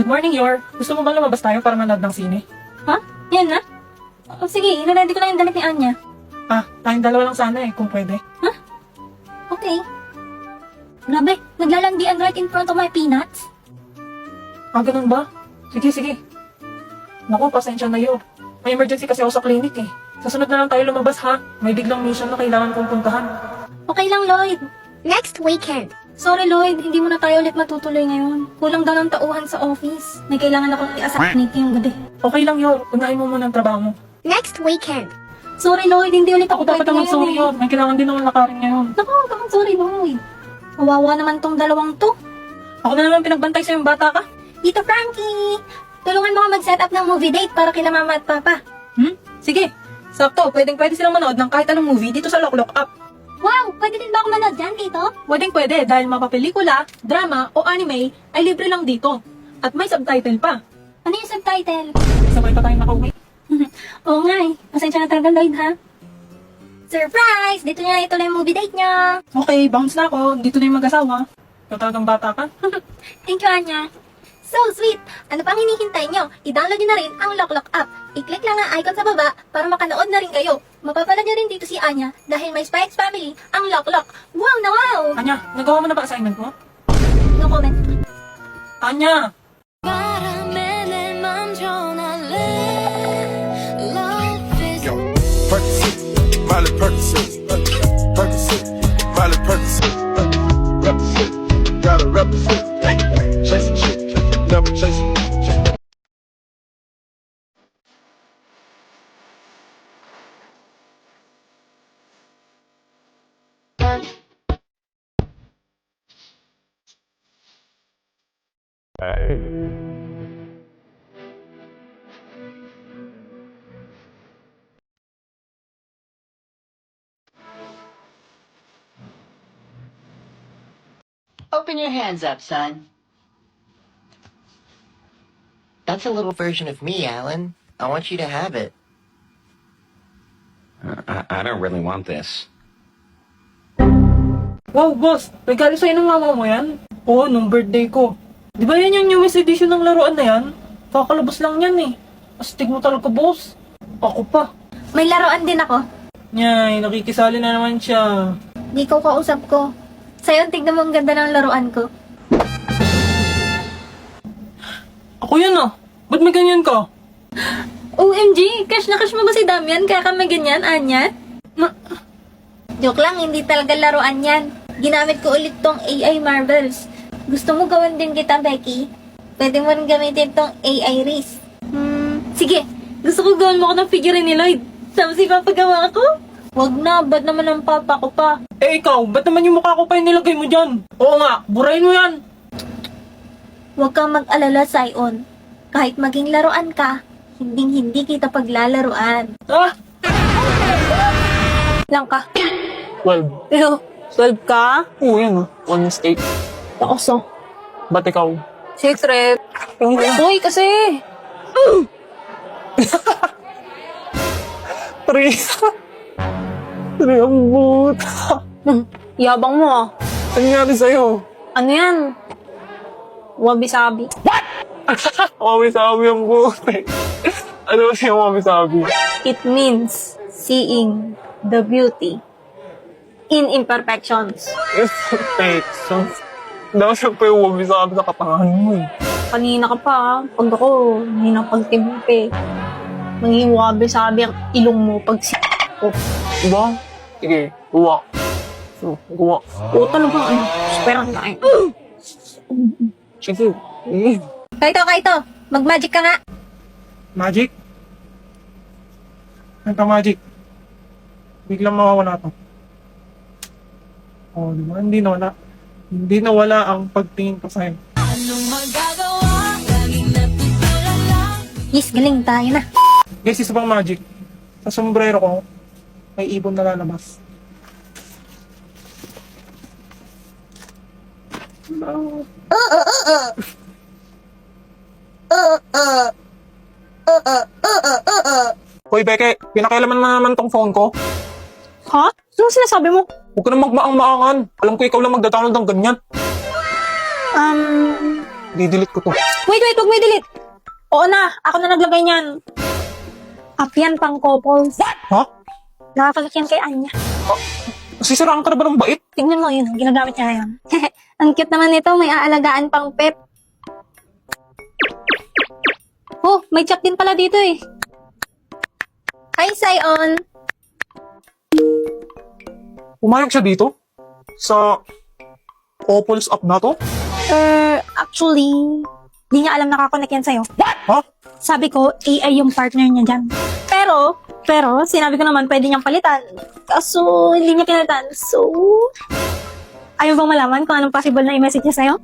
Good morning, Yor. Gusto mo bang lumabas tayo para manood ng sine? Ha? Yan na? O sige, ina-ready ko lang yung damit ni Anya. Tayong dalawa lang sana kung pwede. Okay. Grabe, naglalandian right in front of my peanuts. Ganun ba? Sige. Naku, pasensya na, Yor. May emergency kasi ako sa clinic eh. Sa sunod na lang tayo lumabas ha. May biglang mission na kailangan kong puntahan. Okay lang, Lloyd. Next weekend. Sorry, Lloyd, hindi mo na tayo ulit matutuloy ngayon. Kulang daw ng tauhan sa office. May kailangan akong i-assassinate ngayong gabi. Okay lang, Yor. Unahin mo muna ang trabaho mo. Next weekend. Sorry, Lloyd, hindi ulit Ako ako dapat pwede naman sorry, ngayon Yor. May kailangan din akong lakarin ngayon. Naku, huwag kang sorry, Lloyd. Kawawa naman tong dalawang to. Ako na naman pinagbantay sa yung bata ka. Tito Frankie, tulungan mo ako mag-set up ng movie date para kila mama at papa. Sige. Sakto, pwede silang manood ng kahit anong movie dito sa Lock Up. Wow, pwede din ba ako manood dyan, Tito? Pwede dahil mapapelikula, drama o anime ay libre lang dito. At may subtitle pa. Ano yung subtitle? Sabay pa tayong nakauwi. Oo nga eh. Pasensya na talaga, Lloyd, ha? Surprise! Dito niya ituloy yung movie date niya. Okay, bounce na ako. Dito na yung mag-asawa. Ikaw talagang bata ka. Thank you, Anya. So sweet! Ano pang hinihintay nyo? I-download nyo na rin ang Lock app. I-click lang ang icon sa baba para makanood na rin kayo. Mapapala nyo rin dito si Anya dahil may Spikes Family ang Lock. Wow na wow! Anya, nagawa mo na ba assignment mo? No comment. Anya! Yo, Percocet, Miley Percocet, Percocet, Miley Percocet, represent, gotta represent, chasing shit, never chasing. Open your hands up, son. That's a little version of me, Alan. I want you to have it. I don't really want this. Wow, boss! Regalo sa'yo ng mama mo yan? Oo, nung birthday ko. Di ba yan yung newest edition ng laruan na yan? Kakalabas lang yan eh. Astig mo talaga, boss. Ako pa. May laruan din ako. Nyay, nakikisali na naman siya. Di ko kausap ko. Sa'yo, tignan mo ang ganda ng laruan ko. Ako yan ah. Ba't may ganyan ka? OMG! Cash na cash mo ba si Damian kaya ka may ganyan, Anya? Joke lang, hindi talaga laruan yan. Ginamit ko ulit tong AI Marvels. Gusto mo gawin din kita, Becky? Pwede mo rin gamitin tong AI Riz. Sige. Gusto ko gawin mo ako ng figure ni Lloyd. Tapos ipapagawa ko? Wag na, ba't naman ang papa ko pa? Eh ikaw, ba't naman yung mukha ko pa yung nilagay mo dyan? Oo nga, burahin mo yan. Huwag kang mag-alala, Sion. Kahit maging laruan ka, hindi kita paglalaruan. Lang ka. 12. Pero, 12 ka? Oo, yan ah. 1 mistake. taoso. Ba't ikaw? Secret. Uy, kasi. 3. 3 ang boot. Yabang mo ah. Ano nangyari sa'yo? Ano yan? Wabi-sabi. Wabi-sabi ang boot. Ano ba siya wabi-sabi? It means seeing the beauty in imperfections. Perfections. Daw siya pa yung wabi-sabi sa katangahan mo eh. Kanina ka pa, pag ako, hindi na pagtimpe. Maging wabi-sabi ang ilong mo pag ko. Diba? Sige, guwa. Guwa. Puta na ba? Ano? Superan tayo. Sige. Kaito. Mag-magic ka nga. Magic? Ano magic? Biglang mawawala to. Oh, diba? Hindi nawala ang pagtingin ko sa'yo. Yes, galing tayo na. Guys, isa pang magic. Sa sombrero ko, may ibon na lalabas. No. Hoy, Beke, pinakailaman na naman tong phone ko. Ha? Ano sinasabi mo? Huwag ka na magmaang-maangan. Alam ko ikaw lang magda-download ng ganyan. Didelete ko to. Wait, huwag mo i-delete. Oo na, ako na naglagay niyan. App yan pang couples. Ha? Nakakagat yan kay Anya. Sisiraan ka na ba ng bait? Tingnan mo yun, ginagamit niya ngayon. Ang cute naman nito, may aalagaan pang pet. Oh, may chat din pala dito eh. Hi, Sion. Pumayag siya dito? Sa couples app na to? Actually, di niya alam nakakonect yan sa'yo. Ha? Sabi ko, AI yung partner niya dyan. Pero, sinabi ko naman, pwede niyang palitan. Kaso, hindi niya pinalitan. So, ayaw bang malaman kung anong possible na i-message niya sa'yo?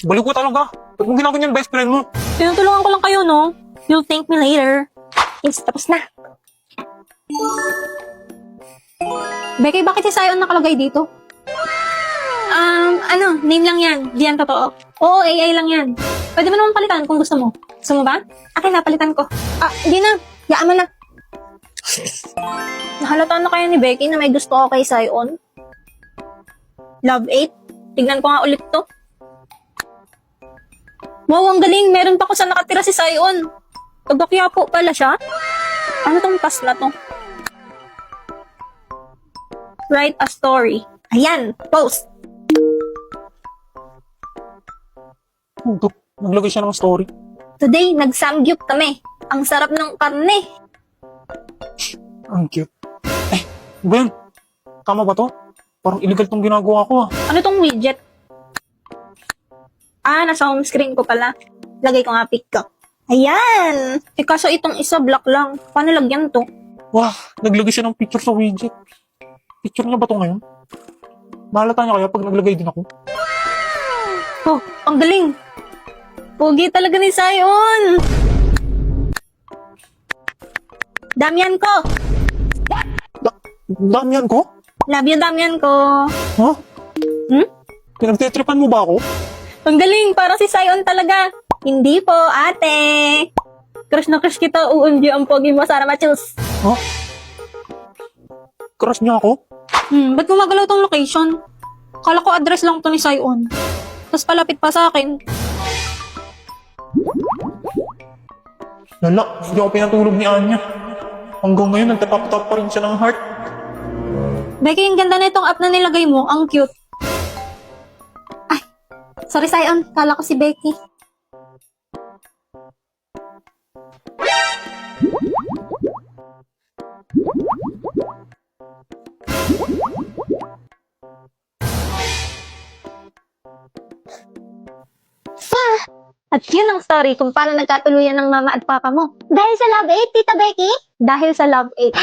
Balik ko talaga. Ba't mo ginaganyan best friend mo? Tinutulungan ko lang kayo, no? You'll thank me later. Yes, tapos na. Becky, bakit si Sion nakalagay dito? Name lang yan. Di yan totoo. Oo, AI lang yan. Pwede mo naman palitan kung gusto mo. Gusto mo ba? Akin na, palitan ko. Hindi na. Yaan mo na. Nahalata na kaya ni Becky na may gusto ko kay Sion? Love 8? Tignan ko nga ulit to. Wow, ang galing. Meron pa ko sa nakatira si Sion. Taga-Quiapo pala siya. Ano tong task na to? Write a story. Ayan, post. Naglagay siya ng story. Today, nag-samgyup kami. Ang sarap ng karne. Ang cute. Ben, tama ba to? Parang illegal tong ginagawa ko ah. Ano tong widget? Nasa home screen ko pala. Lagay ko nga pic ko. Ayan! Kaso itong isa black lang. Paano lagyan to? Wah, naglagay siya ng picture sa widget. Picture niya ba to ngayon? Mahalata niya kaya pag naglagay din ako? Oh, ang galing! Pogi talaga ni Sion! Damian ko! Damian ko? Love you, Damian ko! Ha? Hmm? Pinagtetripan mo ba ako? Ang galing! Parang si Sion talaga! Hindi po, ate! Crush na crush kita, OMG, ang pogi mo, Sarah Machus! Ha? Crush niya ako? Ba't gumagalaw tong location? Kala ko address lang to ni Sion. Tapos palapit pa sa akin. Lala, hindi ako pinatulog ni Anya. Hanggang ngayon, nagtatap-tap pa rin siya ng heart. Becky, ang ganda na itong app na nilagay mo. Ang cute. Ay, sorry Sion. Kala ko si Becky. At yun ang story kung paano nagkatuluyan ng mama at papa mo. Dahil sa Love 8, Tita Becky? Dahil sa Love 8.